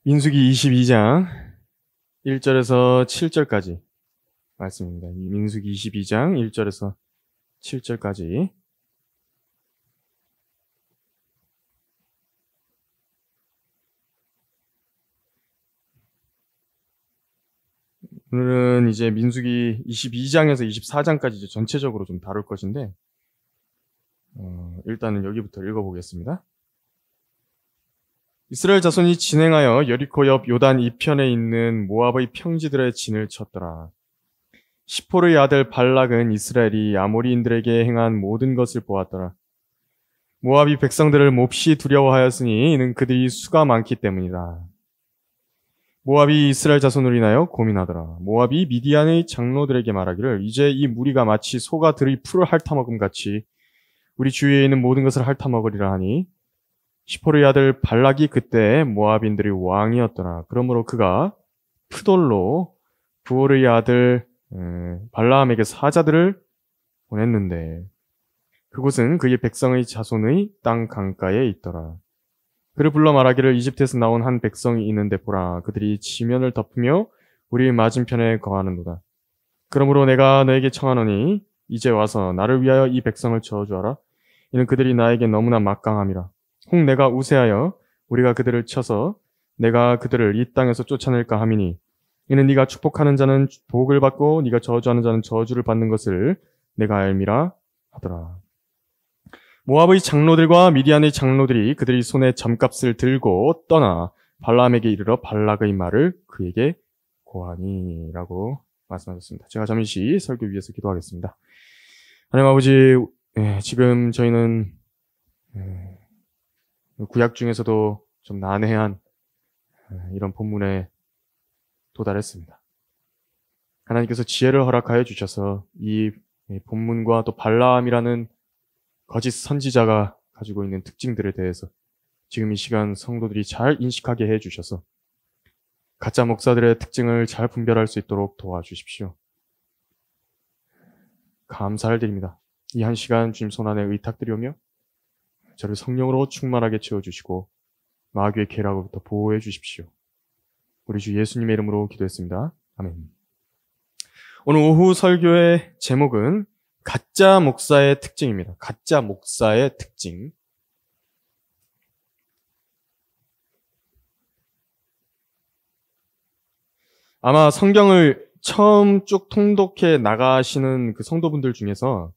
민수기 22장 1절에서 7절까지 말씀입니다. 민수기 22장 1절에서 7절까지. 오늘은 이제 민수기 22장에서 24장까지 이제 전체적으로 좀 다룰 것인데, 일단은 여기부터 읽어보겠습니다. 이스라엘 자손이 진행하여 여리코 옆 요단 이편에 있는 모압의 평지들의 진을 쳤더라. 시포르의 아들 발락은 이스라엘이 아모리인들에게 행한 모든 것을 보았더라. 모압이 백성들을 몹시 두려워하였으니 이는 그들이 수가 많기 때문이다. 모압이 이스라엘 자손을 인하여 고민하더라. 모압이 미디안의 장로들에게 말하기를 이제 이 무리가 마치 소가 들의 풀을 핥아먹음 같이 우리 주위에 있는 모든 것을 핥아먹으리라 하니 시포르의 아들 발락이 그때 모압인들의 왕이었더라. 그러므로 그가 프돌로 부올의 아들 발라함에게 사자들을 보냈는데 그곳은 그의 백성의 자손의 땅 강가에 있더라. 그를 불러 말하기를 이집트에서 나온 한 백성이 있는데 보라 그들이 지면을 덮으며 우리 맞은편에 거하는도다. 그러므로 내가 너에게 청하노니 이제 와서 나를 위하여 이 백성을 저주하라. 이는 그들이 나에게 너무나 막강함이라. 혹 내가 우세하여 우리가 그들을 쳐서 내가 그들을 이 땅에서 쫓아낼까 함이니 이는 네가 축복하는 자는 복을 받고 네가 저주하는 자는 저주를 받는 것을 내가 알미라 하더라. 모압의 장로들과 미디안의 장로들이 그들이 손에 점값을 들고 떠나 발람에게 이르러 발락의 말을 그에게 고하니 라고 말씀하셨습니다. 제가 잠시 설교 위해서 기도하겠습니다. 하나님 아버지, 지금 저희는 구약 중에서도 좀 난해한 이런 본문에 도달했습니다. 하나님께서 지혜를 허락하여 주셔서 이 본문과 또 발람이라는 거짓 선지자가 가지고 있는 특징들에 대해서 지금 이 시간 성도들이 잘 인식하게 해주셔서 가짜 목사들의 특징을 잘 분별할 수 있도록 도와주십시오. 감사를 드립니다. 이 한 시간 주님 손안에 의탁드리오며 저를 성령으로 충만하게 채워주시고 마귀의 계략으로부터 보호해 주십시오. 우리 주 예수님의 이름으로 기도했습니다. 아멘. 오늘 오후 설교의 제목은 가짜 목사의 특징입니다. 가짜 목사의 특징. 아마 성경을 처음 쭉 통독해 나가시는 그 성도분들 중에서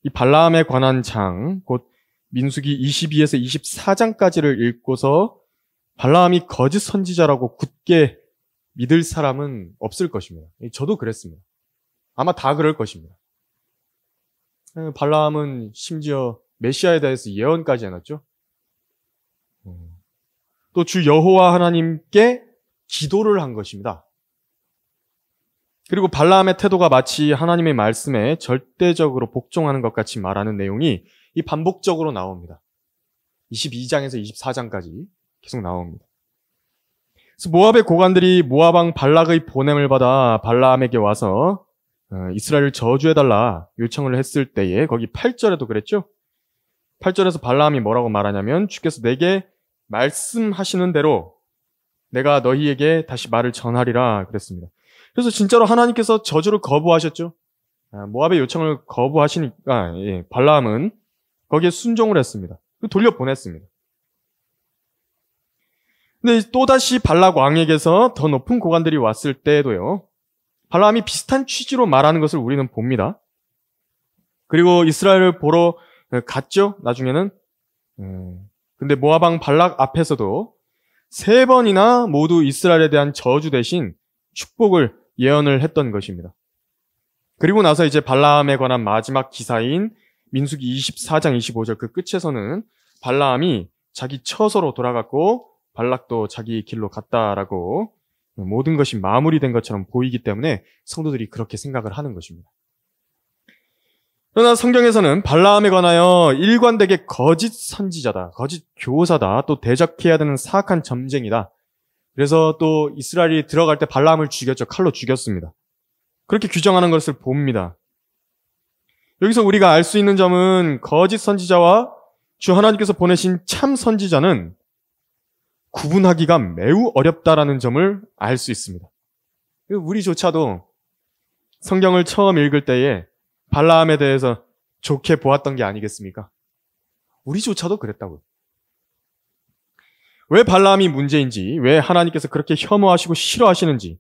이 발람에 관한 장, 곧 민수기 22에서 24장까지를 읽고서 발람이 거짓 선지자라고 굳게 믿을 사람은 없을 것입니다. 저도 그랬습니다. 아마 다 그럴 것입니다. 발람은 심지어 메시아에 대해서 예언까지 해놨죠. 또 주 여호와 하나님께 기도를 한 것입니다. 그리고 발람의 태도가 마치 하나님의 말씀에 절대적으로 복종하는 것 같이 말하는 내용이 이 반복적으로 나옵니다. 22장에서 24장까지 계속 나옵니다. 그래서 모압의 고관들이 모압 왕 발락의 보냄을 받아 발람에게 와서 이스라엘을 저주해달라 요청을 했을 때에 거기 8절에도 그랬죠? 8절에서 발람이 뭐라고 말하냐면 주께서 내게 말씀하시는 대로 내가 너희에게 다시 말을 전하리라 그랬습니다. 그래서 진짜로 하나님께서 저주를 거부하셨죠? 모압의 요청을 거부하시니까 발람은 거기에 순종을 했습니다. 돌려보냈습니다. 근데 또다시 발락 왕에게서 더 높은 고관들이 왔을 때에도요. 발람이 비슷한 취지로 말하는 것을 우리는 봅니다. 그리고 이스라엘을 보러 갔죠. 나중에는. 근데 모압 왕 발락 앞에서도 3번이나 모두 이스라엘에 대한 저주 대신 축복을 예언을 했던 것입니다. 그리고 나서 이제 발람에 관한 마지막 기사인 민수기 24장 25절 그 끝에서는 발람이 자기 처소로 돌아갔고 발락도 자기 길로 갔다라고 모든 것이 마무리된 것처럼 보이기 때문에 성도들이 그렇게 생각을 하는 것입니다. 그러나 성경에서는 발람에 관하여 일관되게 거짓 선지자다, 거짓 교사다, 또 대적해야 되는 사악한 점쟁이다. 그래서 또 이스라엘이 들어갈 때 발람을 죽였죠. 칼로 죽였습니다. 그렇게 규정하는 것을 봅니다. 여기서 우리가 알 수 있는 점은 거짓 선지자와 주 하나님께서 보내신 참 선지자는 구분하기가 매우 어렵다라는 점을 알 수 있습니다. 우리조차도 성경을 처음 읽을 때에 발라함에 대해서 좋게 보았던 게 아니겠습니까? 우리조차도 그랬다고요. 왜 발라함이 문제인지, 왜 하나님께서 그렇게 혐오하시고 싫어하시는지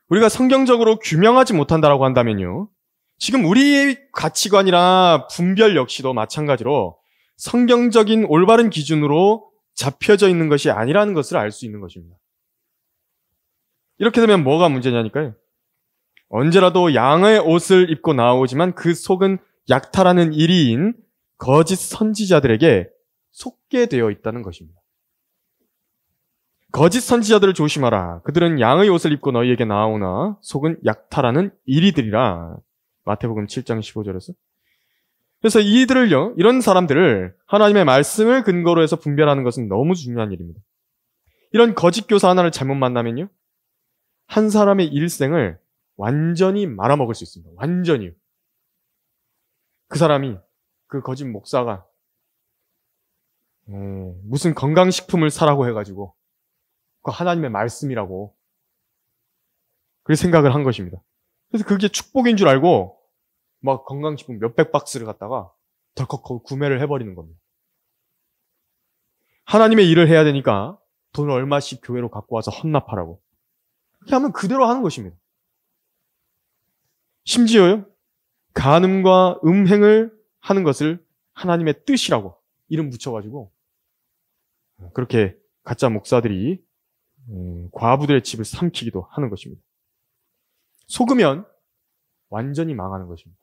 우리가 성경적으로 규명하지 못한다라고 한다면요, 지금 우리의 가치관이나 분별 역시도 마찬가지로 성경적인 올바른 기준으로 잡혀져 있는 것이 아니라는 것을 알 수 있는 것입니다. 이렇게 되면 뭐가 문제냐니까요. 언제라도 양의 옷을 입고 나오지만 그 속은 약탈하는 일이인 거짓 선지자들에게 속게 되어 있다는 것입니다. 거짓 선지자들을 조심하라. 그들은 양의 옷을 입고 너희에게 나오나 속은 약탈하는 이리들이라. 마태복음 7장 15절에서. 그래서 이들을요, 이런 사람들을 하나님의 말씀을 근거로 해서 분별하는 것은 너무 중요한 일입니다. 이런 거짓 교사 하나를 잘못 만나면요, 한 사람의 일생을 완전히 말아먹을 수 있습니다. 완전히요. 그 사람이, 그 거짓 목사가 무슨 건강식품을 사라고 해가지고 그 하나님의 말씀이라고 그렇게 생각을 한 것입니다. 그래서 그게 축복인 줄 알고 막 건강식품 몇백 박스를 갖다가 덜컥 구매를 해버리는 겁니다. 하나님의 일을 해야 되니까 돈을 얼마씩 교회로 갖고 와서 헌납하라고. 그렇게 하면 그대로 하는 것입니다. 심지어요, 간음과 음행을 하는 것을 하나님의 뜻이라고 이름 붙여가지고 그렇게 가짜 목사들이 과부들의 집을 삼키기도 하는 것입니다. 속으면 완전히 망하는 것입니다.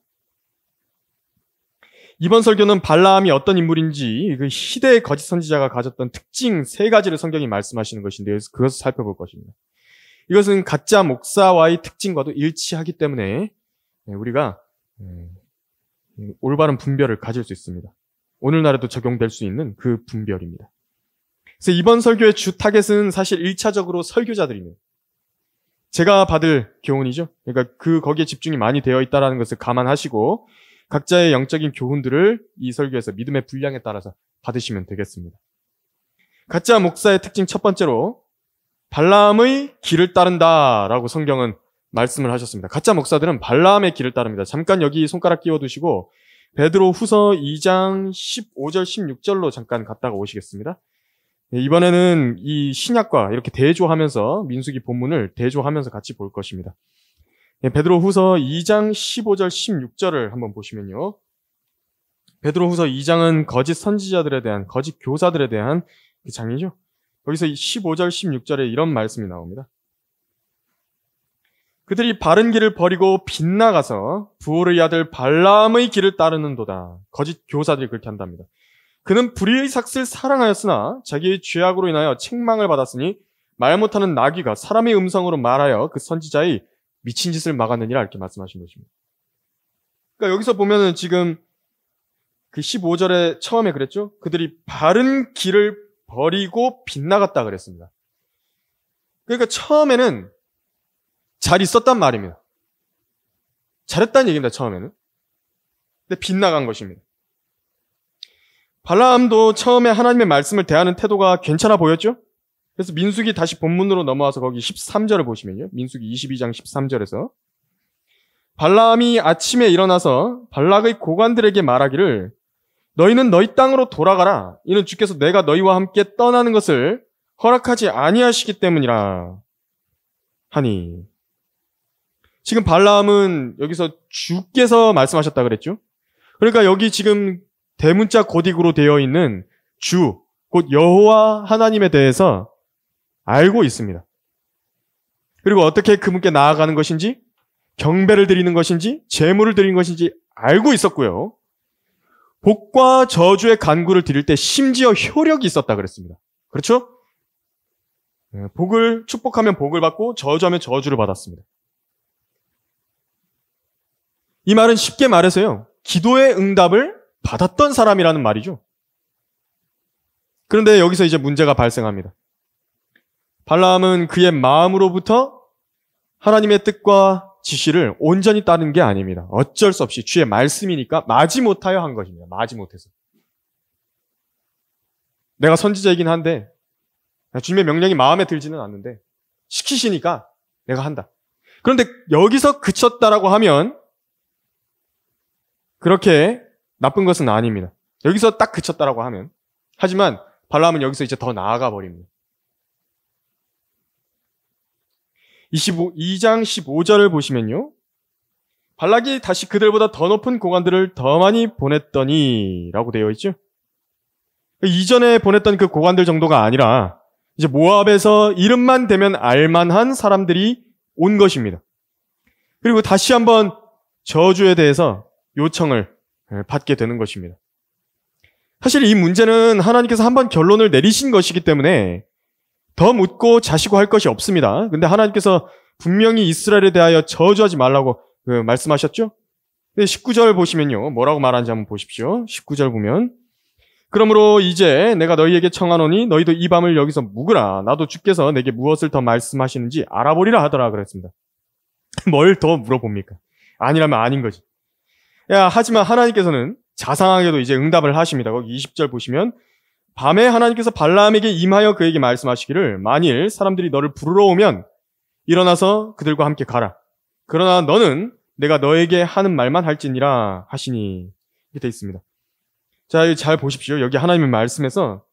이번 설교는 발라함이 어떤 인물인지 그 시대의 거짓 선지자가 가졌던 특징 3가지를 성경이 말씀하시는 것인데 그것을 살펴볼 것입니다. 이것은 가짜 목사와의 특징과도 일치하기 때문에 우리가 올바른 분별을 가질 수 있습니다. 오늘날에도 적용될 수 있는 그 분별입니다. 그래서 이번 설교의 주 타겟은 사실 1차적으로 설교자들입니다. 제가 받을 교훈이죠. 그러니까 거기에 집중이 많이 되어 있다는 것을 감안하시고 각자의 영적인 교훈들을 이 설교에서 믿음의 분량에 따라서 받으시면 되겠습니다. 가짜 목사의 특징 첫 번째로 발라함의 길을 따른다라고 성경은 말씀을 하셨습니다. 가짜 목사들은 발라함의 길을 따릅니다. 잠깐 여기 손가락 끼워두시고 베드로 후서 2장 15절 16절로 잠깐 갔다가 오시겠습니다. 이번에는 이 신약과 이렇게 대조하면서 민수기 본문을 대조하면서 같이 볼 것입니다. 베드로 후서 2장 15절 16절을 한번 보시면요. 베드로 후서 2장은 거짓 선지자들에 대한, 거짓 교사들에 대한 장이죠. 여기서 15절 16절에 이런 말씀이 나옵니다. 그들이 바른 길을 버리고 빗나가서 부올의 아들 발라함의 길을 따르는도다. 거짓 교사들이 그렇게 한답니다. 그는 불의의 삭슬 사랑하였으나 자기의 죄악으로 인하여 책망을 받았으니 말 못하는 나귀가 사람의 음성으로 말하여 그 선지자의 미친 짓을 막았느니라 이렇게 말씀하신 것입니다. 그러니까 여기서 보면은 지금 그 15절에 처음에 그랬죠? 그들이 바른 길을 버리고 빗나갔다 그랬습니다. 그러니까 처음에는 잘 있었단 말입니다. 잘했다는 얘기입니다, 처음에는. 근데 빗나간 것입니다. 발라함도 처음에 하나님의 말씀을 대하는 태도가 괜찮아 보였죠? 그래서 민수기 다시 본문으로 넘어와서 거기 13절을 보시면요. 민수기 22장 13절에서 발라함이 아침에 일어나서 발락의 고관들에게 말하기를 너희는 너희 땅으로 돌아가라. 이는 주께서 내가 너희와 함께 떠나는 것을 허락하지 아니하시기 때문이라 하니. 지금 발라함은 여기서 주께서 말씀하셨다 그랬죠? 그러니까 여기 지금 대문자 고딕으로 되어 있는 주, 곧 여호와 하나님에 대해서 알고 있습니다. 그리고 어떻게 그분께 나아가는 것인지, 경배를 드리는 것인지, 제물을 드리는 것인지 알고 있었고요. 복과 저주의 간구를 드릴 때 심지어 효력이 있었다 그랬습니다. 그렇죠? 복을 축복하면 복을 받고 저주하면 저주를 받았습니다. 이 말은 쉽게 말해서요, 기도의 응답을 받았던 사람이라는 말이죠. 그런데 여기서 이제 문제가 발생합니다. 발라함은 그의 마음으로부터 하나님의 뜻과 지시를 온전히 따른 게 아닙니다. 어쩔 수 없이 주의 말씀이니까 마지못하여 한 것입니다. 마지못해서. 내가 선지자이긴 한데 주님의 명령이 마음에 들지는 않는데 시키시니까 내가 한다. 그런데 여기서 그쳤다라고 하면 그렇게 나쁜 것은 아닙니다. 여기서 딱 그쳤다라고 하면. 하지만 발람은 여기서 이제 더 나아가 버립니다. 2장 15절을 보시면요. 발락이 다시 그들보다 더 높은 고관들을 더 많이 보냈더니 라고 되어 있죠. 이전에 보냈던 그 고관들 정도가 아니라 이제 모압에서 이름만 대면 알만한 사람들이 온 것입니다. 그리고 다시 한번 저주에 대해서 요청을 받게 되는 것입니다. 사실 이 문제는 하나님께서 한번 결론을 내리신 것이기 때문에 더 묻고 자시고 할 것이 없습니다. 근데 하나님께서 분명히 이스라엘에 대하여 저주하지 말라고 말씀하셨죠? 19절 보시면요. 뭐라고 말하는지 한번 보십시오. 19절 보면 그러므로 이제 내가 너희에게 청하노니 너희도 이 밤을 여기서 묵으라. 나도 주께서 내게 무엇을 더 말씀하시는지 알아보리라 하더라 그랬습니다. 뭘 더 물어봅니까? 아니라면 아닌 거지. 하지만 하나님께서는 자상하게도 이제 응답을 하십니다. 거기 20절 보시면 밤에 하나님께서 발람에게 임하여 그에게 말씀하시기를 만일 사람들이 너를 부르러 오면 일어나서 그들과 함께 가라. 그러나 너는 내가 너에게 하는 말만 할지니라 하시니 이렇게 되어 있습니다. 자, 잘 보십시오. 여기 하나님의 말씀에서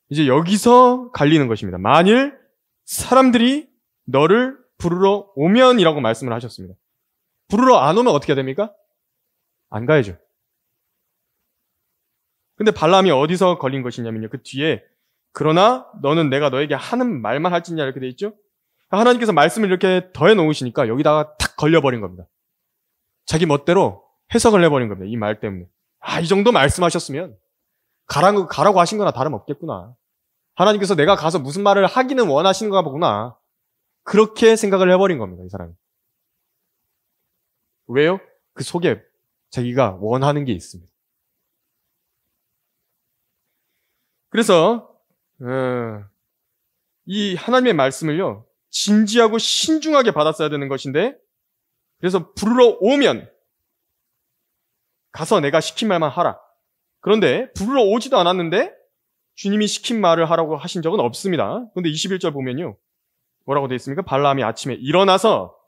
이제 여기서 갈리는 것입니다. 만일 사람들이 너를 부르러 오면이라고 말씀을 하셨습니다. 부르러 안 오면 어떻게 됩니까? 안 가야죠. 근데 발람이 어디서 걸린 것이냐면요. 그 뒤에 그러나 너는 내가 너에게 하는 말만 할지냐 이렇게 돼 있죠. 하나님께서 말씀을 이렇게 더해 놓으시니까 여기다가 탁 걸려버린 겁니다. 자기 멋대로 해석을 해버린 겁니다. 이 말 때문에. 이 정도 말씀하셨으면 가라고 하신 거나 다름없겠구나. 하나님께서 내가 가서 무슨 말을 하기는 원하시는 가 보구나. 그렇게 생각을 해버린 겁니다. 이 사람이. 왜요? 그 속에 자기가 원하는 게 있습니다. 그래서 이 하나님의 말씀을요. 진지하고 신중하게 받았어야 되는 것인데 그래서 부르러 오면 가서 내가 시킨 말만 하라. 그런데 부르러 오지도 않았는데 주님이 시킨 말을 하라고 하신 적은 없습니다. 그런데 21절 보면요. 뭐라고 되어 있습니까? 발람이 아침에 일어나서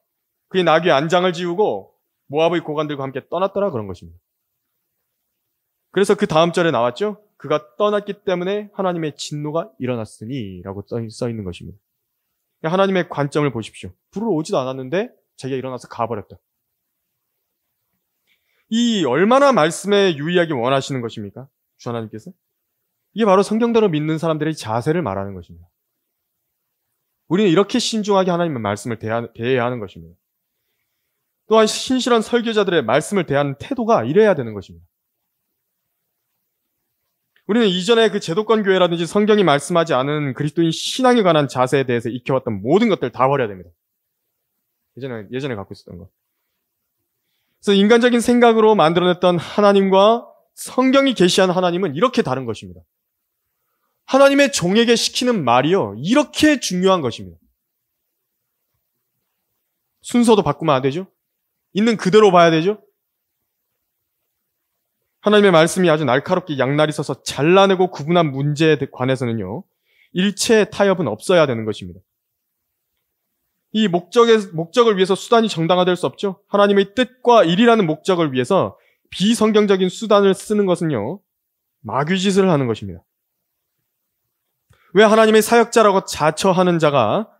그의 나귀의 안장을 지우고 모압의 고관들과 함께 떠났더라 그런 것입니다. 그래서 그 다음 절에 나왔죠. 그가 떠났기 때문에 하나님의 진노가 일어났으니 라고 써 있는 것입니다. 하나님의 관점을 보십시오. 부르러 오지도 않았는데 자기가 일어나서 가버렸다. 이 얼마나 말씀에 유의하기 원하시는 것입니까? 주 하나님께서? 이게 바로 성경대로 믿는 사람들의 자세를 말하는 것입니다. 우리는 이렇게 신중하게 하나님의 말씀을 대해야 하는 것입니다. 또한 신실한 설교자들의 말씀을 대하는 태도가 이래야 되는 것입니다. 우리는 이전에 그 제도권 교회라든지 성경이 말씀하지 않은 그리스도인 신앙에 관한 자세에 대해서 익혀왔던 모든 것들 다 버려야 됩니다. 예전에 갖고 있었던 거. 그래서 인간적인 생각으로 만들어냈던 하나님과 성경이 계시한 하나님은 이렇게 다른 것입니다. 하나님의 종에게 시키는 말이요. 이렇게 중요한 것입니다. 순서도 바꾸면 안 되죠? 있는 그대로 봐야 되죠? 하나님의 말씀이 아주 날카롭게 양날이 서서 잘라내고 구분한 문제에 관해서는요. 일체의 타협은 없어야 되는 것입니다. 이 목적을 위해서 수단이 정당화될 수 없죠. 하나님의 뜻과 일이라는 목적을 위해서 비성경적인 수단을 쓰는 것은요. 마귀짓을 하는 것입니다. 왜 하나님의 사역자라고 자처하는 자가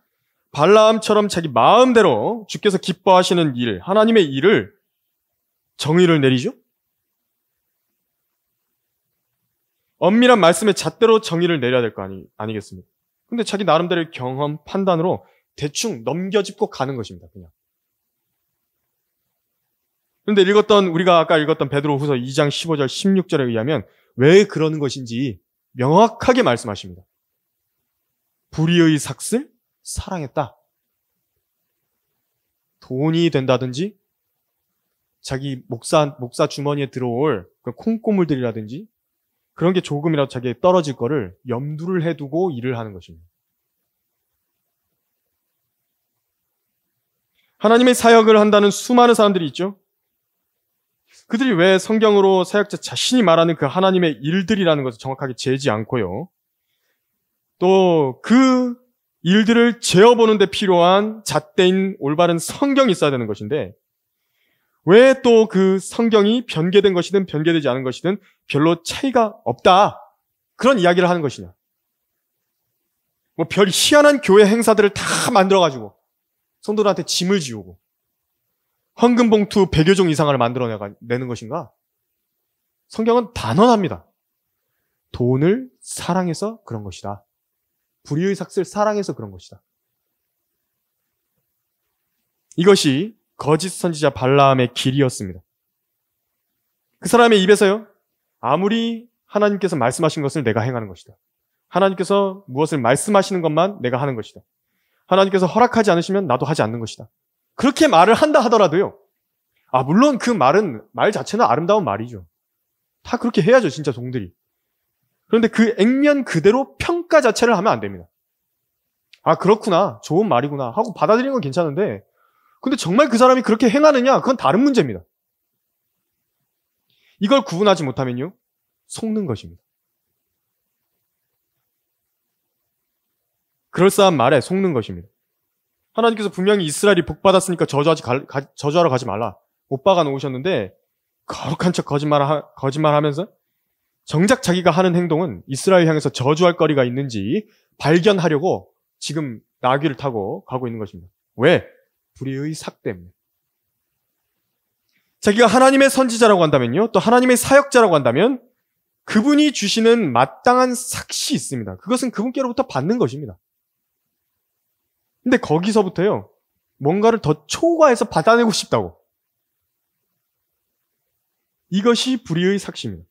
발라함처럼 자기 마음대로 주께서 기뻐하시는 일, 하나님의 일을 정의를 내리죠? 엄밀한 말씀의 잣대로 정의를 내려야 될 거 아니겠습니까? 근데 자기 나름대로의 경험, 판단으로 대충 넘겨짚고 가는 것입니다. 그냥. 그런데 우리가 아까 읽었던 베드로후서 2장 15절, 16절에 의하면 왜 그러는 것인지 명확하게 말씀하십니다. 불의의 삭슬, 사랑했다. 돈이 된다든지, 자기 목사 주머니에 들어올 그 콩고물들이라든지, 그런 게 조금이라도 자기에게 떨어질 거를 염두를 해두고 일을 하는 것입니다. 하나님의 사역을 한다는 수많은 사람들이 있죠. 그들이 왜 성경으로 사역자 자신이 말하는 그 하나님의 일들이라는 것을 정확하게 재지 않고요. 또 그 일들을 재어보는 데 필요한 잣대인 올바른 성경이 있어야 되는 것인데 왜 또 그 성경이 변개된 것이든 변개되지 않은 것이든 별로 차이가 없다. 그런 이야기를 하는 것이냐. 뭐 별 희한한 교회 행사들을 다 만들어가지고 성도들한테 짐을 지우고 황금봉투 100여 종 이상을 만들어내는 것인가? 성경은 단언합니다. 돈을 사랑해서 그런 것이다. 불의의 삭슬 사랑해서 그런 것이다. 이것이 거짓 선지자 발라함의 길이었습니다. 그 사람의 입에서요, 아무리 하나님께서 말씀하신 것을 내가 행하는 것이다. 하나님께서 무엇을 말씀하시는 것만 내가 하는 것이다. 하나님께서 허락하지 않으시면 나도 하지 않는 것이다. 그렇게 말을 한다 하더라도요, 물론 그 말 자체는 아름다운 말이죠. 다 그렇게 해야죠, 진짜 종들이. 그런데 그 액면 그대로 평가 자체를 하면 안 됩니다. 그렇구나. 좋은 말이구나. 하고 받아들이는 건 괜찮은데, 근데 정말 그 사람이 그렇게 행하느냐? 그건 다른 문제입니다. 이걸 구분하지 못하면요, 속는 것입니다. 그럴싸한 말에 속는 것입니다. 하나님께서 분명히 이스라엘이 복받았으니까 저주하러 가지 말라. 못 박아 놓으셨는데, 거룩한 척 거짓말하면서 정작 자기가 하는 행동은 이스라엘 향해서 저주할 거리가 있는지 발견하려고 지금 나귀를 타고 가고 있는 것입니다. 왜? 불의의 삭 때문에. 자기가 하나님의 선지자라고 한다면요, 또 하나님의 사역자라고 한다면 그분이 주시는 마땅한 삭이 있습니다. 그것은 그분께로부터 받는 것입니다. 근데 거기서부터요, 뭔가를 더 초과해서 받아내고 싶다고. 이것이 불의의 삭시입니다.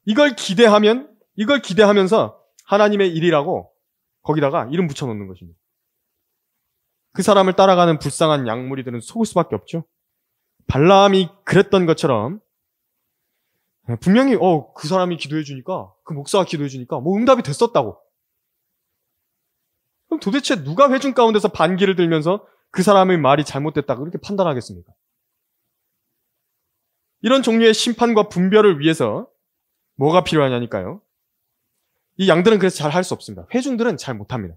이걸 기대하면서 하나님의 일이라고 거기다가 이름 붙여놓는 것입니다. 그 사람을 따라가는 불쌍한 양무리들은 속을 수밖에 없죠. 발라함이 그랬던 것처럼 분명히 그 사람이 기도해주니까, 그 목사가 기도해주니까 뭐 응답이 됐었다고. 그럼 도대체 누가 회중 가운데서 반기를 들면서 그 사람의 말이 잘못됐다고 그렇게 판단하겠습니까? 이런 종류의 심판과 분별을 위해서 뭐가 필요하냐니까요. 이 양들은 그래서 잘 할 수 없습니다. 회중들은 잘 못합니다.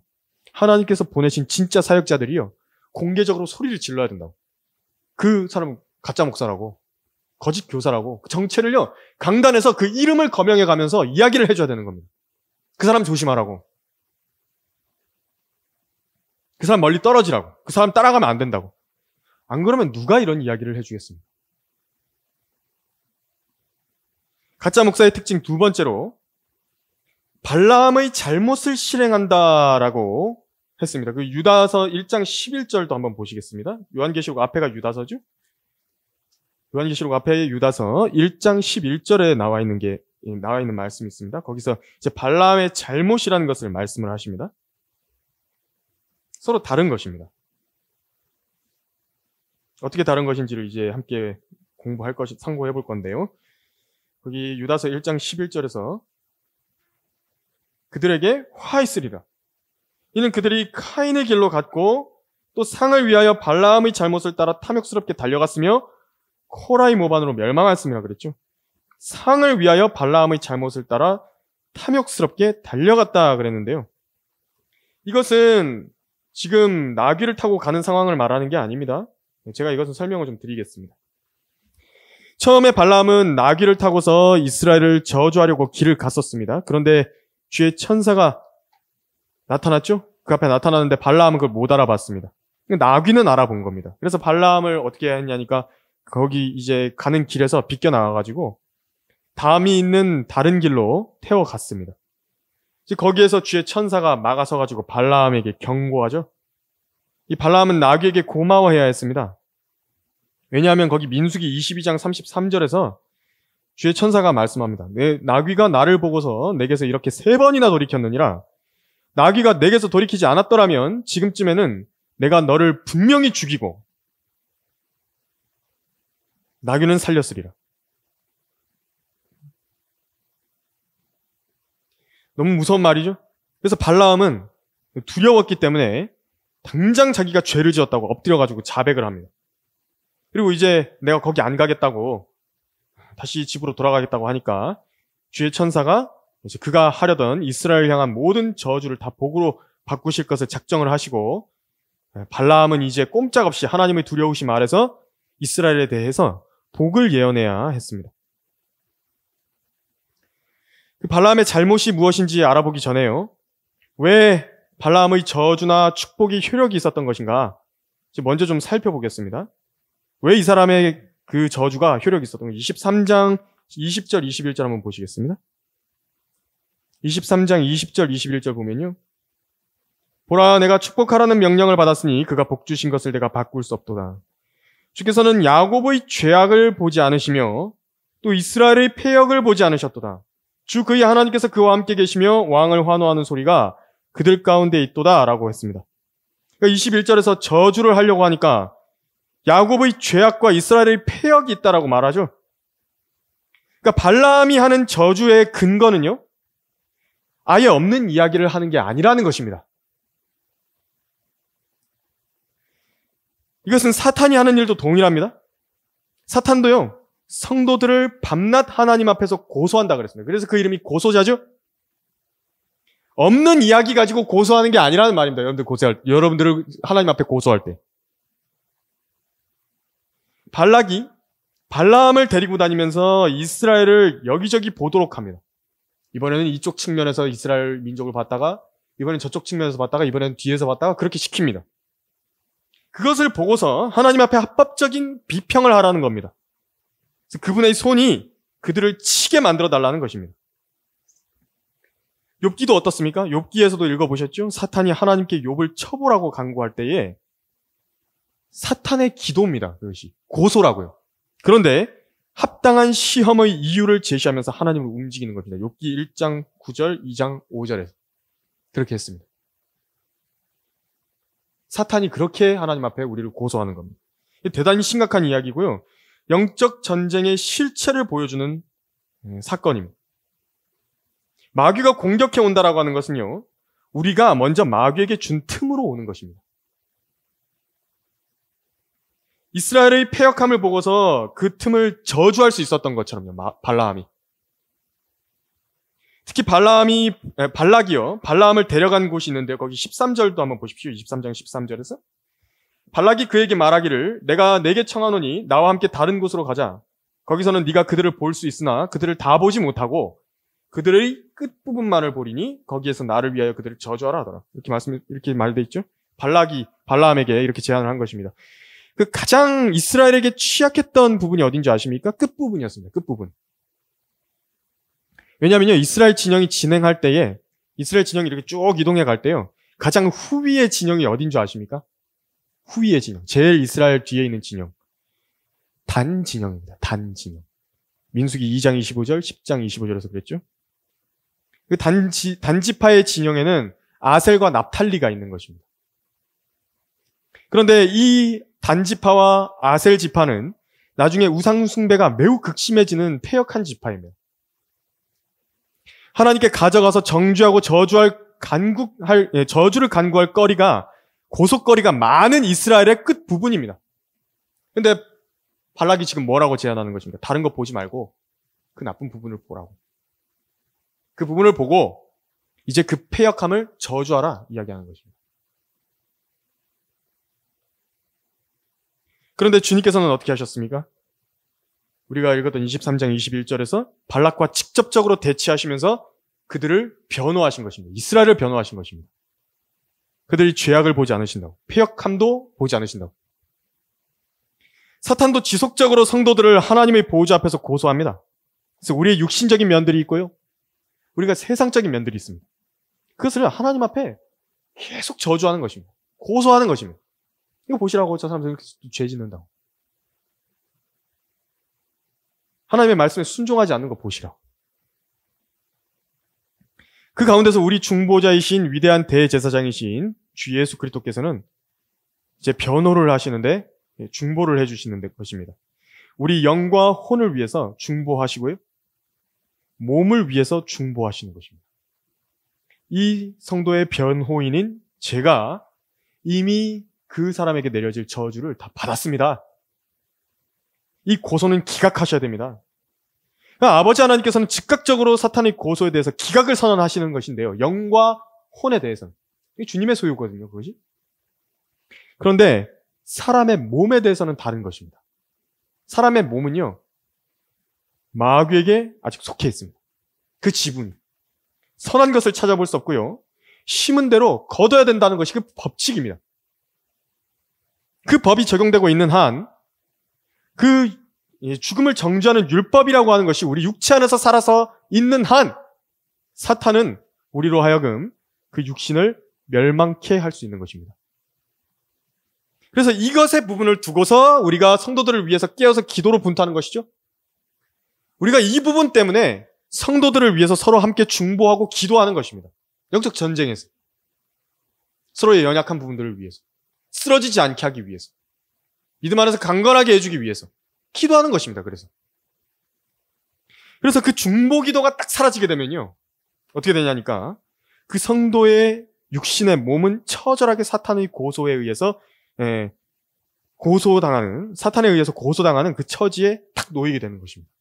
하나님께서 보내신 진짜 사역자들이요, 공개적으로 소리를 질러야 된다고. 그 사람은 가짜 목사라고, 거짓 교사라고, 그 정체를요, 강단에서 그 이름을 거명해 가면서 이야기를 해줘야 되는 겁니다. 그 사람 조심하라고. 그 사람 멀리 떨어지라고. 그 사람 따라가면 안 된다고. 안 그러면 누가 이런 이야기를 해주겠습니까? 가짜 목사의 특징 두 번째로 발라함의 잘못을 실행한다라고 했습니다. 그 유다서 1장 11절도 한번 보시겠습니다. 요한계시록 앞에가 유다서죠? 요한계시록 앞에 유다서 1장 11절에 나와 있는 말씀이 있습니다. 거기서 이제 발라함의 잘못이라는 것을 말씀을 하십니다. 서로 다른 것입니다. 어떻게 다른 것인지를 이제 함께 상고해 볼 건데요. 거기 유다서 1장 11절에서 그들에게 화 있으리라. 이는 그들이 카인의 길로 갔고 또 상을 위하여 발라함의 잘못을 따라 탐욕스럽게 달려갔으며 코라의 모반으로 멸망했음이라 그랬죠. 상을 위하여 발라함의 잘못을 따라 탐욕스럽게 달려갔다 그랬는데요. 이것은 지금 나귀를 타고 가는 상황을 말하는 게 아닙니다. 제가 이것은 설명을 좀 드리겠습니다. 처음에 발라함은 나귀를 타고서 이스라엘을 저주하려고 길을 갔었습니다. 그런데 주의 천사가 나타났죠? 그 앞에 나타나는데 발라함은 그걸 못 알아봤습니다. 나귀는 알아본 겁니다. 그래서 발라함을 어떻게 했냐니까 거기 이제 가는 길에서 비껴나가가지고 담이 있는 다른 길로 태워갔습니다. 거기에서 주의 천사가 막아서가지고 발라함에게 경고하죠. 이 발라함은 나귀에게 고마워해야 했습니다. 왜냐하면 거기 민수기 22장 33절에서 주의 천사가 말씀합니다. 내 나귀가 나를 보고서 내게서 이렇게 3번이나 돌이켰느니라. 나귀가 내게서 돌이키지 않았더라면 지금쯤에는 내가 너를 분명히 죽이고 나귀는 살렸으리라. 너무 무서운 말이죠. 그래서 발라함은 두려웠기 때문에 당장 자기가 죄를 지었다고 엎드려가지고 자백을 합니다. 그리고 이제 내가 거기 안 가겠다고 다시 집으로 돌아가겠다고 하니까 주의 천사가 이제 그가 하려던 이스라엘을 향한 모든 저주를 다 복으로 바꾸실 것을 작정을 하시고, 발라함은 이제 꼼짝없이 하나님의 두려우심 아래서 이스라엘에 대해서 복을 예언해야 했습니다. 그 발라함의 잘못이 무엇인지 알아보기 전에요, 왜 발라함의 저주나 축복이 효력이 있었던 것인가 먼저 좀 살펴보겠습니다. 왜 이 사람의 그 저주가 효력이 있었던 가 23장 20절 21절 한번 보시겠습니다. 23장 20절 21절 보면요, 보라, 내가 축복하라는 명령을 받았으니 그가 복 주신 것을 내가 바꿀 수 없도다. 주께서는 야곱의 죄악을 보지 않으시며 또 이스라엘의 패역을 보지 않으셨도다. 주 그의 하나님께서 그와 함께 계시며 왕을 환호하는 소리가 그들 가운데 있도다 라고 했습니다. 그러니까 21절에서 저주를 하려고 하니까 야곱의 죄악과 이스라엘의 패역이 있다라고 말하죠. 그러니까 발라함이 하는 저주의 근거는요, 아예 없는 이야기를 하는 게 아니라는 것입니다. 이것은 사탄이 하는 일도 동일합니다. 사탄도요, 성도들을 밤낮 하나님 앞에서 고소한다 그랬습니다. 그래서 그 이름이 고소자죠? 없는 이야기 가지고 고소하는 게 아니라는 말입니다. 여러분들을 하나님 앞에 고소할 때. 발락이 발라함을 데리고 다니면서 이스라엘을 여기저기 보도록 합니다. 이번에는 이쪽 측면에서 이스라엘 민족을 봤다가, 이번엔 저쪽 측면에서 봤다가, 이번엔 뒤에서 봤다가 그렇게 시킵니다. 그것을 보고서 하나님 앞에 합법적인 비평을 하라는 겁니다. 그래서 그분의 손이 그들을 치게 만들어 달라는 것입니다. 욥기도 어떻습니까? 욥기에서도 읽어보셨죠? 사탄이 하나님께 욥을 쳐보라고 간구할 때에 사탄의 기도입니다. 그것이 고소라고요. 그런데 합당한 시험의 이유를 제시하면서 하나님을 움직이는 겁니다. 욥기 1장 9절, 2장 5절에서 그렇게 했습니다. 사탄이 그렇게 하나님 앞에 우리를 고소하는 겁니다. 대단히 심각한 이야기고요, 영적 전쟁의 실체를 보여주는 사건입니다. 마귀가 공격해 온다라고 하는 것은요, 우리가 먼저 마귀에게 준 틈으로 오는 것입니다. 이스라엘의 패역함을 보고서 그 틈을 저주할 수 있었던 것처럼요, 발라함이. 특히 발락이요, 발라함을 데려간 곳이 있는데요, 거기 13절도 한번 보십시오. 23장 13절에서. 발락이 그에게 말하기를, 내가 내게 청하노니 나와 함께 다른 곳으로 가자. 거기서는 네가 그들을 볼 수 있으나 그들을 다 보지 못하고 그들의 끝부분만을 보리니 거기에서 나를 위하여 그들을 저주하라 하더라. 이렇게 말돼 있죠. 발락이 발라함에게 이렇게 제안을 한 것입니다. 그 가장 이스라엘에게 취약했던 부분이 어딘지 아십니까? 끝부분이었습니다. 끝부분. 왜냐면요, 이스라엘 진영이 진행할 때에, 이스라엘 진영이 이렇게 쭉 이동해 갈 때요, 가장 후위의 진영이 어딘 줄 아십니까? 후위의 진영. 제일 이스라엘 뒤에 있는 진영. 단 진영입니다. 단 진영. 민수기 2장 25절, 10장 25절에서 그랬죠? 그 단지파의 진영에는 아셀과 납탈리가 있는 것입니다. 그런데 이 단지파와 아셀 지파는 나중에 우상 숭배가 매우 극심해지는 패역한 지파입니다. 하나님께 가져가서 정죄하고 저주를 간구할 거리가, 고속거리가 많은 이스라엘의 끝 부분입니다. 근데 발락이 지금 뭐라고 제안하는 것입니까? 다른 거 보지 말고 그 나쁜 부분을 보라고. 그 부분을 보고 이제 그 패역함을 저주하라 이야기하는 것입니다. 그런데 주님께서는 어떻게 하셨습니까? 우리가 읽었던 23장 21절에서 발락과 직접적으로 대치하시면서 그들을 변호하신 것입니다. 이스라엘을 변호하신 것입니다. 그들이 죄악을 보지 않으신다고, 패역함도 보지 않으신다고. 사탄도 지속적으로 성도들을 하나님의 보호자 앞에서 고소합니다. 그래서 우리의 육신적인 면들이 있고요, 우리가 세상적인 면들이 있습니다. 그것을 하나님 앞에 계속 저주하는 것입니다. 고소하는 것입니다. 이거 보시라고, 저 사람들 이렇게 죄 짓는다고. 하나님의 말씀에 순종하지 않는 거 보시라고. 그 가운데서 우리 중보자이신 위대한 대제사장이신 주 예수 그리스도께서는 이제 변호를 하시는데, 중보를 해주시는 것입니다. 우리 영과 혼을 위해서 중보하시고요, 몸을 위해서 중보하시는 것입니다. 이 성도의 변호인인 제가 이미 그 사람에게 내려질 저주를 다 받았습니다. 이 고소는 기각하셔야 됩니다. 아버지 하나님께서는 즉각적으로 사탄의 고소에 대해서 기각을 선언하시는 것인데요. 영과 혼에 대해서는. 이게 주님의 소유거든요, 그것이. 그런데 사람의 몸에 대해서는 다른 것입니다. 사람의 몸은요, 마귀에게 아직 속해 있습니다. 그 지분이. 선한 것을 찾아볼 수 없고요. 심은 대로 거둬야 된다는 것이 그 법칙입니다. 그 법이 적용되고 있는 한, 그 죽음을 정죄하는 율법이라고 하는 것이 우리 육체 안에서 살아서 있는 한, 사탄은 우리로 하여금 그 육신을 멸망케 할 수 있는 것입니다. 그래서 이것의 부분을 두고서 우리가 성도들을 위해서 깨어서 기도로 분투하는 것이죠. 우리가 이 부분 때문에 성도들을 위해서 서로 함께 중보하고 기도하는 것입니다. 영적 전쟁에서. 서로의 연약한 부분들을 위해서. 쓰러지지 않게 하기 위해서. 믿음 안에서 강건하게 해주기 위해서. 기도하는 것입니다. 그래서 그 중보 기도가 딱 사라지게 되면요. 어떻게 되냐니까 그 성도의 육신의 몸은 처절하게 사탄의 고소에 의해서 사탄에 의해서 고소당하는 그 처지에 딱 놓이게 되는 것입니다.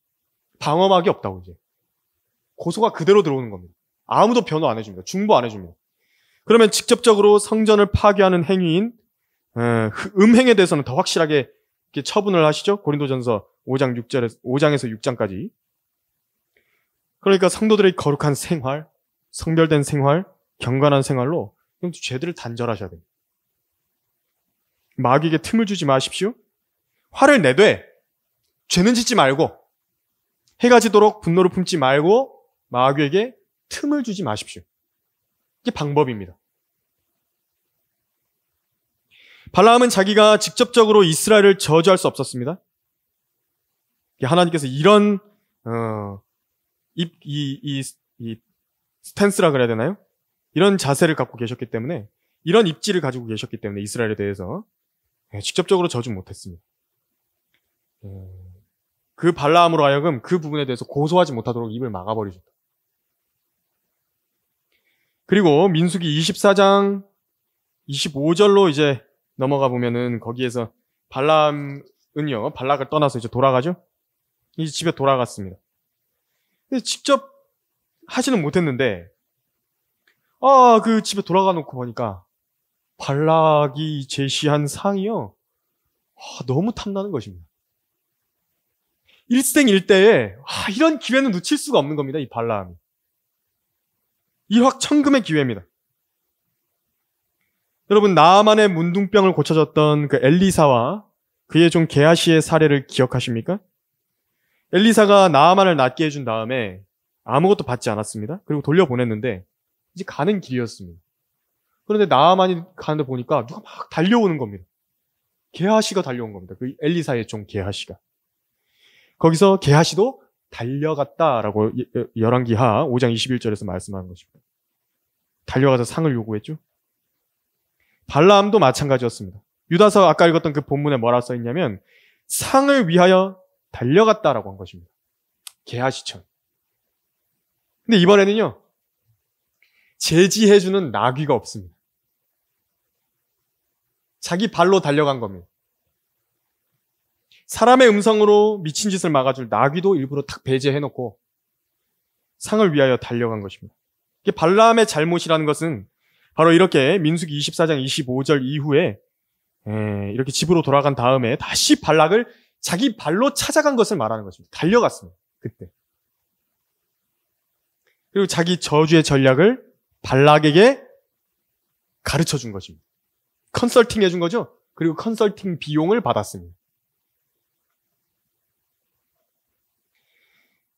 방어막이 없다고 이제. 고소가 그대로 들어오는 겁니다. 아무도 변호 안 해줍니다. 중보 안 해줍니다. 그러면 직접적으로 성전을 파괴하는 행위인 음행에 대해서는 더 확실하게 이렇게 처분을 하시죠. 고린도전서 5장에서 6장까지. 그러니까 성도들의 거룩한 생활, 성별된 생활, 경건한 생활로 죄들을 단절하셔야 됩니다. 마귀에게 틈을 주지 마십시오. 화를 내되 죄는 짓지 말고 해가 지도록 분노를 품지 말고 마귀에게 틈을 주지 마십시오. 이게 방법입니다. 발라함은 자기가 직접적으로 이스라엘을 저주할 수 없었습니다. 하나님께서 이런 이 스탠스라 그래야 되나요? 이런 자세를 갖고 계셨기 때문에, 이런 입지를 가지고 계셨기 때문에 이스라엘에 대해서 직접적으로 저주 못했습니다. 그 발라함으로 하여금 그 부분에 대해서 고소하지 못하도록 입을 막아버리셨다. 그리고 민수기 24장 25절로 이제 넘어가 보면은 거기에서 발라함은요, 발락을 떠나서 이제 돌아가죠? 이제 집에 돌아갔습니다. 근데 직접 하지는 못했는데, 그 집에 돌아가 놓고 보니까 발락이 제시한 상이요, 너무 탐나는 것입니다. 일생일대에 이런 기회는 놓칠 수가 없는 겁니다. 이 발라함이. 일확천금의 기회입니다. 여러분, 나아만의 문둥병을 고쳐줬던 그 엘리사와 그의 종 게하시의 사례를 기억하십니까? 엘리사가 나아만을 낫게 해준 다음에 아무것도 받지 않았습니다. 그리고 돌려보냈는데 이제 가는 길이었습니다. 그런데 나아만이 가는데 보니까 누가 막 달려오는 겁니다. 게하시가 달려온 겁니다. 그 엘리사의 종 게하시가. 거기서 게하시도 달려갔다라고 열왕기하 5장 21절에서 말씀하는 것입니다. 달려가서 상을 요구했죠. 발라함도 마찬가지였습니다. 유다서 아까 읽었던 그 본문에 뭐라 써있냐면 상을 위하여 달려갔다라고 한 것입니다. 게하시처럼. 근데 이번에는요, 제지해주는 나귀가 없습니다. 자기 발로 달려간 겁니다. 사람의 음성으로 미친 짓을 막아줄 나귀도 일부러 탁 배제해놓고 상을 위하여 달려간 것입니다. 이게 발라함의 잘못이라는 것은 바로 이렇게 민수기 24장 25절 이후에 이렇게 집으로 돌아간 다음에 다시 발락을 자기 발로 찾아간 것을 말하는 것입니다. 달려갔습니다. 그때. 그리고 자기 저주의 전략을 발락에게 가르쳐 준 것입니다. 컨설팅 해준 거죠. 그리고 컨설팅 비용을 받았습니다.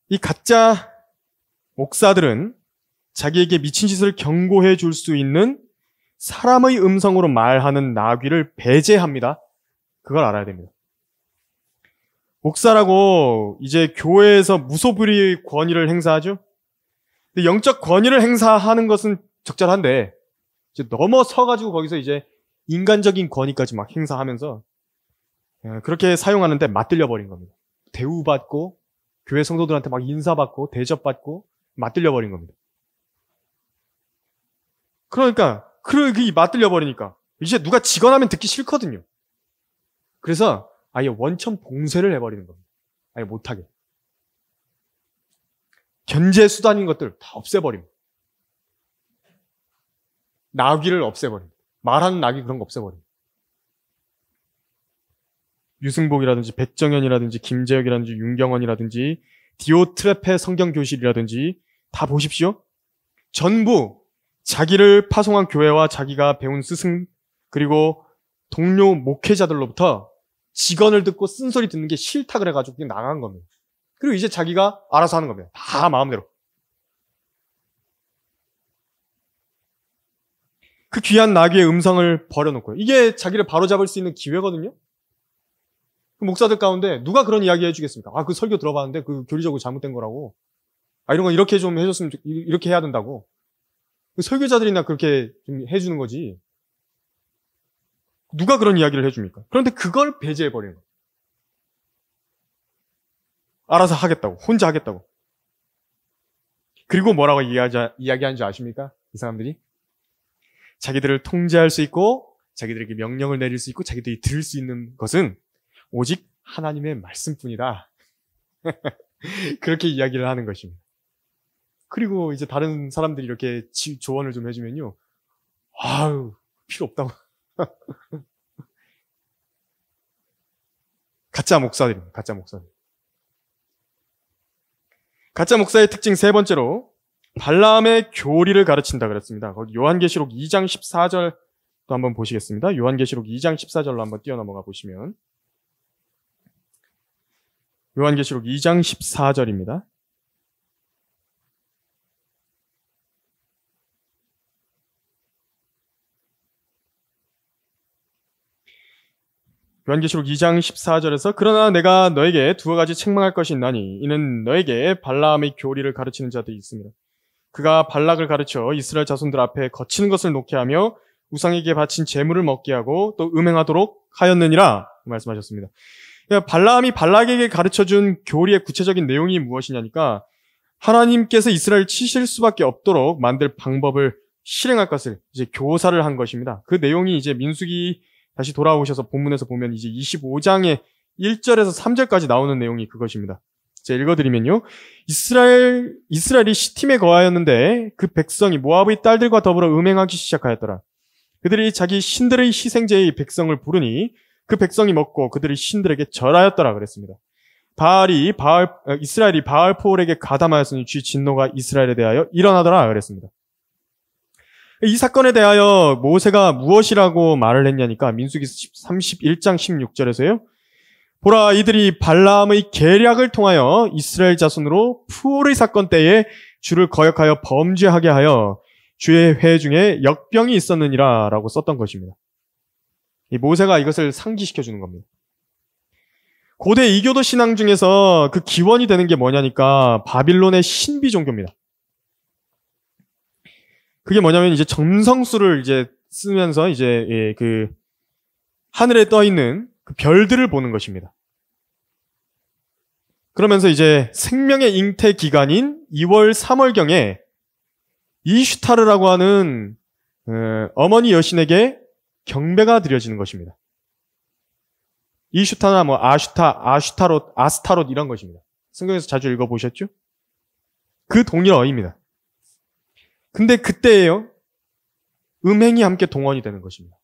이 가짜 목사들은 자기에게 미친 짓을 경고해 줄 수 있는 사람의 음성으로 말하는 나귀를 배제합니다. 그걸 알아야 됩니다. 목사라고 이제 교회에서 무소불위의 권위를 행사하죠. 근데 영적 권위를 행사하는 것은 적절한데 이제 넘어서가지고 거기서 이제 인간적인 권위까지 막 행사하면서 그렇게 사용하는데 맞들려 버린 겁니다. 대우받고 교회 성도들한테 막 인사받고 대접받고 맞들려 버린 겁니다. 그러니까 그게 맞들려 버리니까 이제 누가 직언하면 듣기 싫거든요. 그래서 아예 원천 봉쇄를 해버리는 겁니다. 아예 못하게. 견제 수단인 것들 다 없애버립니다. 나귀를 없애버립니다. 말하는 나귀 그런 거 없애버립니다. 유승복이라든지 백정현이라든지 김재혁이라든지 윤경원이라든지 디오트레페 성경교실이라든지 다 보십시오. 전부 자기를 파송한 교회와 자기가 배운 스승 그리고 동료 목회자들로부터 직언을 듣고 쓴소리 듣는 게 싫다 그래가지고 그냥 나간 겁니다. 그리고 이제 자기가 알아서 하는 겁니다. 다 마음대로. 그 귀한 나귀의 음성을 버려놓고요. 이게 자기를 바로잡을 수 있는 기회거든요. 그 목사들 가운데 누가 그런 이야기 해주겠습니까? 그 설교 들어봤는데 그 교리적으로 잘못된 거라고. 이런 거 이렇게 좀 해줬으면 이렇게 해야 된다고. 그 설교자들이나 그렇게 좀 해주는 거지. 누가 그런 이야기를 해줍니까? 그런데 그걸 배제해버리는 거예요. 알아서 하겠다고. 혼자 하겠다고. 그리고 뭐라고 이야기하는 줄 아십니까? 이 사람들이? 자기들을 통제할 수 있고 자기들에게 명령을 내릴 수 있고 자기들이 들을 수 있는 것은 오직 하나님의 말씀뿐이다. 그렇게 이야기를 하는 것입니다. 그리고 이제 다른 사람들이 이렇게 조언을 좀 해주면요. 필요 없다고. 가짜 목사들입니다. 가짜 목사들. 가짜 목사의 특징 세 번째로 발람의 교리를 가르친다 그랬습니다. 거기 요한계시록 2장 14절도 한번 보시겠습니다. 요한계시록 2장 14절로 한번 뛰어넘어가 보시면 요한계시록 2장 14절입니다. 요한계시록 2장 14절에서 그러나 내가 너에게 두 가지 책망할 것이 있나니 이는 너에게 발람의 교리를 가르치는 자들이 있습니다. 그가 발락을 가르쳐 이스라엘 자손들 앞에 거치는 것을 놓게 하며 우상에게 바친 재물을 먹게 하고 또 음행하도록 하였느니라 말씀하셨습니다. 그러니까 발람이 발락에게 가르쳐준 교리의 구체적인 내용이 무엇이냐니까 하나님께서 이스라엘을 치실 수밖에 없도록 만들 방법을 실행할 것을 이제 교사를 한 것입니다. 그 내용이 이제 민수기 다시 돌아오셔서 본문에서 보면 이제 25장의 1절에서 3절까지 나오는 내용이 그것입니다. 제가 읽어드리면요. 이스라엘이 시팀에 거하였는데 그 백성이 모압의 딸들과 더불어 음행하기 시작하였더라. 그들이 자기 신들의 희생제의 백성을 부르니 그 백성이 먹고 그들의 신들에게 절하였더라 그랬습니다. 이스라엘이 바알포올에게 가담하였으니 주 진노가 이스라엘에 대하여 일어나더라 그랬습니다. 이 사건에 대하여 모세가 무엇이라고 말을 했냐니까 민수기 31장 16절에서요. 보라 이들이 발람의 계략을 통하여 이스라엘 자손으로 푸올의 사건 때에 주를 거역하여 범죄하게 하여 주의 회 중에 역병이 있었느니라 라고 썼던 것입니다. 이 모세가 이것을 상기시켜 주는 겁니다. 고대 이교도 신앙 중에서 그 기원이 되는 게 뭐냐니까 바빌론의 신비 종교입니다. 그게 뭐냐면 이제 점성술을 이제 쓰면서 이제 그 하늘에 떠 있는 그 별들을 보는 것입니다. 그러면서 이제 생명의 잉태 기간인 2월, 3월경에 이슈타르라고 하는 어머니 여신에게 경배가 드려지는 것입니다. 이슈타나 뭐 아슈타롯, 아스타롯 이런 것입니다. 성경에서 자주 읽어보셨죠? 그 동일어입니다. 근데 그때예요. 음행이 함께 동원이 되는 것입니다.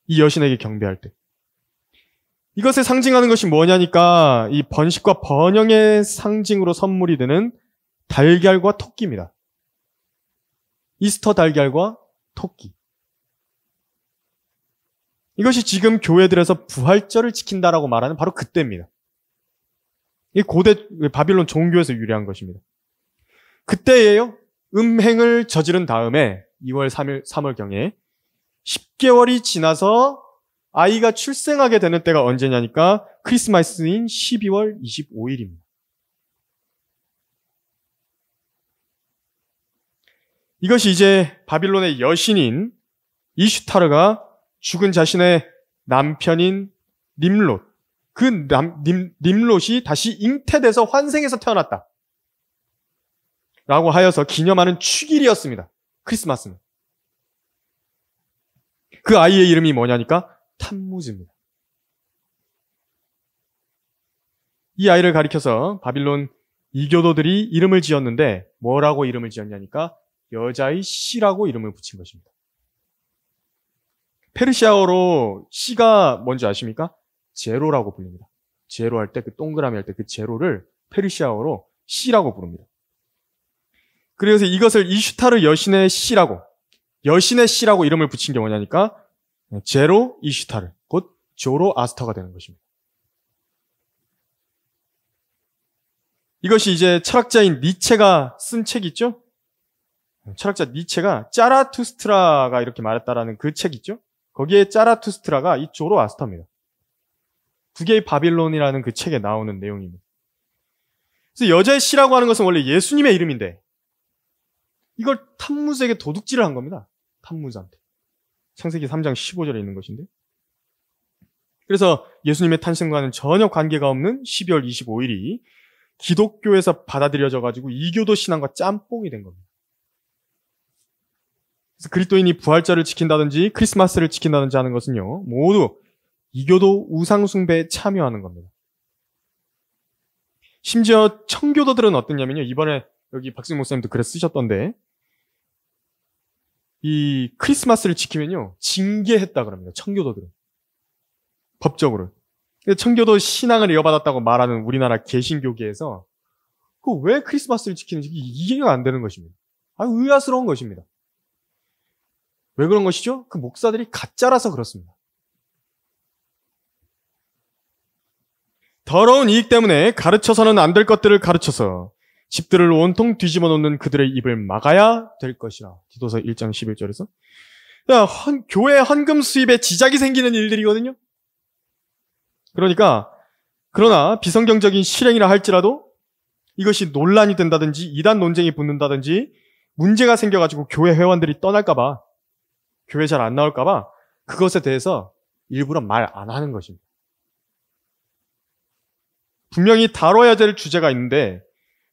이 여신에게 경배할 때. 이것에 상징하는 것이 뭐냐니까 이 번식과 번영의 상징으로 선물이 되는 달걀과 토끼입니다. 이스터 달걀과 토끼. 이것이 지금 교회들에서 부활절을 지킨다라고 말하는 바로 그때입니다. 이 고대 바빌론 종교에서 유래한 것입니다. 그때예요. 음행을 저지른 다음에 2월 3월경에 10개월이 지나서 아이가 출생하게 되는 때가 언제냐니까 크리스마스인 12월 25일입니다. 이것이 이제 바빌론의 여신인 이슈타르가 죽은 자신의 남편인 님롯, 님롯이 다시 잉태돼서 환생해서 태어났다 라고 하여서 기념하는 축일이었습니다. 크리스마스는. 그 아이의 이름이 뭐냐니까 탐무즈입니다. 이 아이를 가리켜서 바빌론 이교도들이 이름을 지었는데 뭐라고 이름을 지었냐니까 여자의 씨라고 이름을 붙인 것입니다. 페르시아어로 씨가 뭔지 아십니까? 제로라고 불립니다. 제로 할 때 그 동그라미 할 때 그 제로를 페르시아어로 씨라고 부릅니다. 그래서 이것을 이슈타르 여신의 씨라고 이름을 붙인 게 뭐냐니까 제로 이슈타르 곧 조로 아스터가 되는 것입니다. 이것이 이제 철학자인 니체가 쓴 책 있죠? 철학자 니체가 짜라투스트라가 이렇게 말했다라는 그 책 있죠? 거기에 짜라투스트라가 이 조로아스터입니다. 두 개의 바빌론이라는 그 책에 나오는 내용입니다. 그래서 여자의 씨라고 하는 것은 원래 예수님의 이름인데 이걸 탐무스에게 도둑질을 한 겁니다. 탐무스한테. 창세기 3장 15절에 있는 것인데. 그래서 예수님의 탄생과는 전혀 관계가 없는 12월 25일이 기독교에서 받아들여져 가지고 이교도 신앙과 짬뽕이 된 겁니다. 그래서 그리스도인이 부활절을 지킨다든지 크리스마스를 지킨다든지 하는 것은요, 모두 이교도 우상숭배에 참여하는 겁니다. 심지어 청교도들은 어떠냐면요, 이번에 여기 박승 목사님도 글 쓰셨던데, 이 크리스마스를 지키면요, 징계했다 그럽니다. 청교도들은. 법적으로. 청교도 신앙을 이어받았다고 말하는 우리나라 개신교계에서 그 왜 크리스마스를 지키는지 이해가 안 되는 것입니다. 의아스러운 것입니다. 왜 그런 것이죠? 그 목사들이 가짜라서 그렇습니다. 더러운 이익 때문에 가르쳐서는 안 될 것들을 가르쳐서 집들을 온통 뒤집어 놓는 그들의 입을 막아야 될 것이라. 디도서 1장 11절에서. 교회 헌금 수입에 지장이 생기는 일들이거든요. 그러나 비성경적인 실행이라 할지라도 이것이 논란이 된다든지 이단 논쟁이 붙는다든지 문제가 생겨가지고 교회 회원들이 떠날까봐 교회 잘 안 나올까봐 그것에 대해서 일부러 말 안 하는 것입니다. 분명히 다뤄야 될 주제가 있는데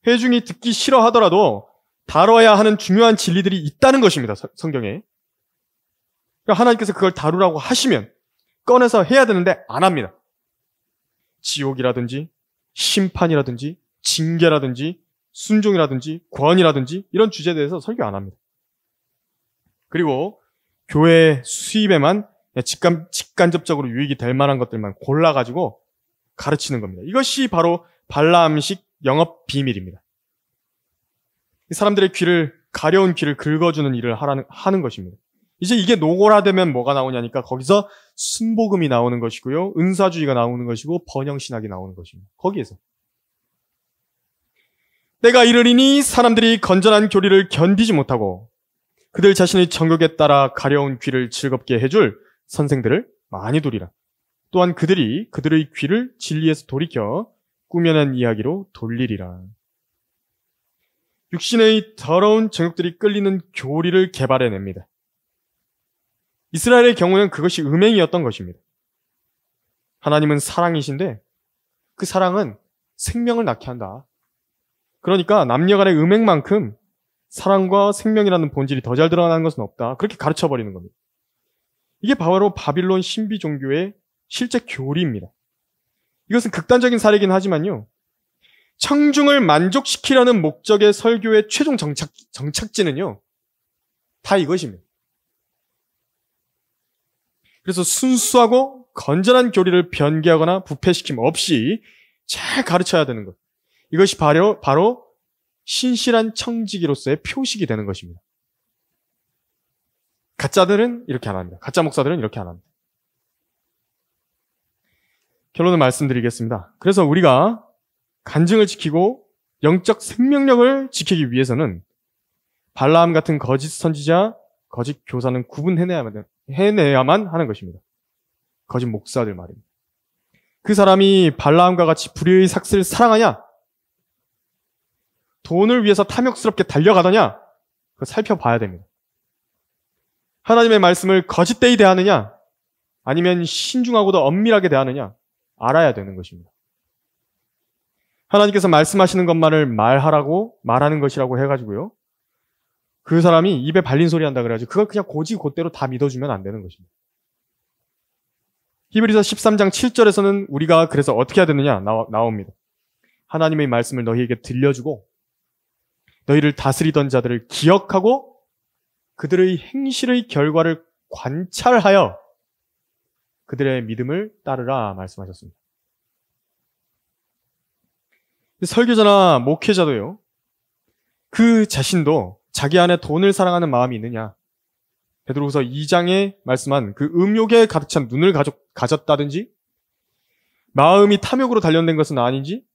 회중이 듣기 싫어하더라도 다뤄야 하는 중요한 진리들이 있다는 것입니다. 성경에. 그러니까 하나님께서 그걸 다루라고 하시면 꺼내서 해야 되는데 안 합니다. 지옥이라든지 심판이라든지 징계라든지 순종이라든지 권이라든지 이런 주제에 대해서 설교 안 합니다. 그리고 교회 수입에만 직간접적으로 유익이 될 만한 것들만 골라가지고 가르치는 겁니다. 이것이 바로 발라암식 영업 비밀입니다. 사람들의 가려운 귀를 긁어주는 일을 하는 것입니다. 이제 이게 노골화되면 뭐가 나오냐니까 거기서 순복음이 나오는 것이고요. 은사주의가 나오는 것이고 번영신학이 나오는 것입니다. 거기에서. 때가 이르리니 사람들이 건전한 교리를 견디지 못하고 그들 자신의 정욕에 따라 가려운 귀를 즐겁게 해줄 선생들을 많이 두리라. 또한 그들의 귀를 진리에서 돌이켜 꾸며낸 이야기로 돌리리라. 육신의 더러운 정욕들이 끌리는 교리를 개발해냅니다. 이스라엘의 경우는 그것이 음행이었던 것입니다. 하나님은 사랑이신데 그 사랑은 생명을 낳게 한다. 그러니까 남녀 간의 음행만큼 사랑과 생명이라는 본질이 더 잘 드러나는 것은 없다. 그렇게 가르쳐버리는 겁니다. 이게 바로 바빌론 신비 종교의 실제 교리입니다. 이것은 극단적인 사례이긴 하지만요. 청중을 만족시키려는 목적의 설교의 최종 정착지는요. 다 이것입니다. 그래서 순수하고 건전한 교리를 변개하거나 부패시킴 없이 잘 가르쳐야 되는 것. 이것이 바로 신실한 청지기로서의 표식이 되는 것입니다. 가짜들은 이렇게 안 합니다. 가짜 목사들은 이렇게 안 합니다. 결론을 말씀드리겠습니다. 그래서 우리가 간증을 지키고 영적 생명력을 지키기 위해서는 발라암 같은 거짓 선지자, 거짓 교사는 해내야만 하는 것입니다. 거짓 목사들 말입니다. 그 사람이 발라암과 같이 불의의 삭스를 사랑하냐? 돈을 위해서 탐욕스럽게 달려가더냐? 그거 살펴봐야 됩니다. 하나님의 말씀을 거짓되이 대하느냐? 아니면 신중하고도 엄밀하게 대하느냐? 알아야 되는 것입니다. 하나님께서 말씀하시는 것만을 말하는 것이라고 해가지고요. 그 사람이 입에 발린 소리 한다 그래가지고 그걸 그냥 곧대로 다 믿어주면 안 되는 것입니다. 히브리서 13장 7절에서는 우리가 그래서 어떻게 해야 되느냐 나옵니다. 하나님의 말씀을 너희에게 들려주고 너희를 다스리던 자들을 기억하고 그들의 행실의 결과를 관찰하여 그들의 믿음을 따르라 말씀하셨습니다. 설교자나 목회자도요, 그 자신도 자기 안에 돈을 사랑하는 마음이 있느냐, 베드로후서 2장에 말씀한 그 음욕에 가득 찬 눈을 가졌다든지 마음이 탐욕으로 단련된 것은 아닌지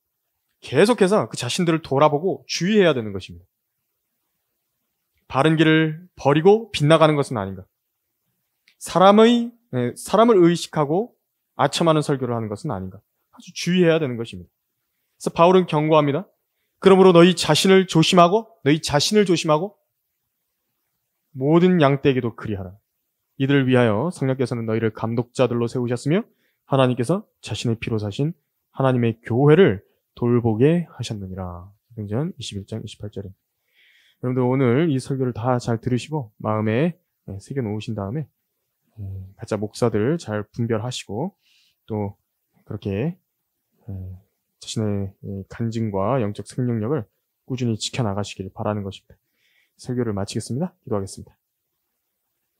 계속해서 그 자신들을 돌아보고 주의해야 되는 것입니다. 바른 길을 버리고 빗나가는 것은 아닌가. 사람을 의식하고 아첨하는 설교를 하는 것은 아닌가. 아주 주의해야 되는 것입니다. 그래서 바울은 경고합니다. 그러므로 너희 자신을 조심하고 모든 양떼에게도 그리하라. 이들을 위하여 성령께서는 너희를 감독자들로 세우셨으며 하나님께서 자신의 피로 사신 하나님의 교회를 돌보게 하셨느니라. 사도행전 21장 28절에. 여러분들 오늘 이 설교를 다 잘 들으시고 마음에 새겨 놓으신 다음에 가짜 목사들 잘 분별하시고 또 그렇게 자신의 간증과 영적 생명력을 꾸준히 지켜나가시길 바라는 것입니다. 설교를 마치겠습니다. 기도하겠습니다.